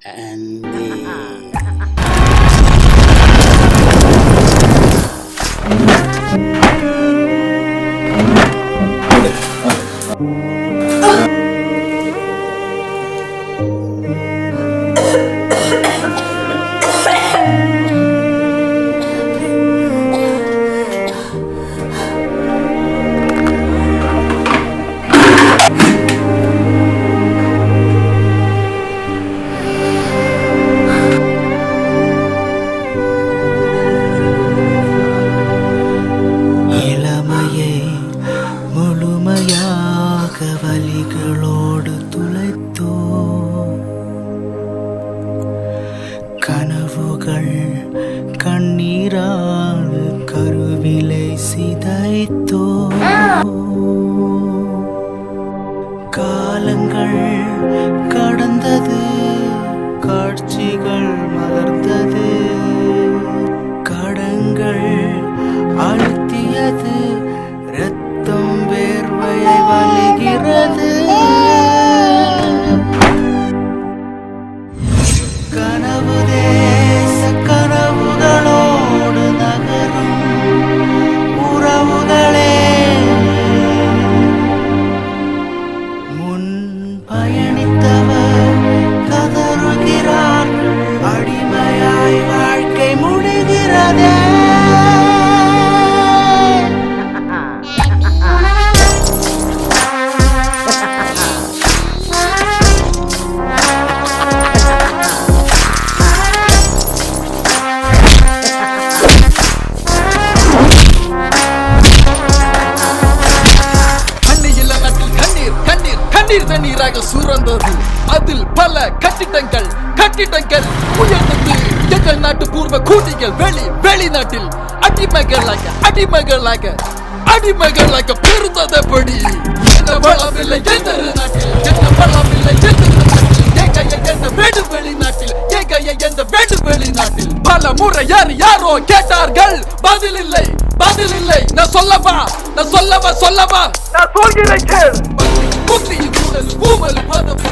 and the இளமையை முழுமையாக வலிகளோடு துளைத்தோ, கனவுகள் கண்ணீரால் கருவிலை சிதைத்தோ, காலங்கள் கடந்தது, காட்சிகள் மலர்ந்தது, கடங்கள் அழுத்தியது, ரத்தம் வேர்வையை வலிகிறது. கனவு தேச கனவுகளோடு நகரும் உறவுகளே, முன் பயணித்தவர் கதறுகிறார்கள், அடிமையாய் வாழ்க்கை முடிகிறதே. தண்ணீராக சுரந்தது, அதில் பல கட்டிடங்கள் உயர்ந்தது. எங்கள் நாட்டு பூர்வ கூட்டிகள் வெளிநாட்டில் அடிமைகளாக பெருந்ததபடி. என்ன வளமில்லை எந்த நாட்டில், என்ன வளமில்லை எந்த வெளிநாட்டில், எந்த வெளிநாட்டில். பல முறை யாரோ கேட்டார்கள், பதில் இல்லை. நான் சொல்லவா நான் சொல்கிறேன். ஊமல் பதம்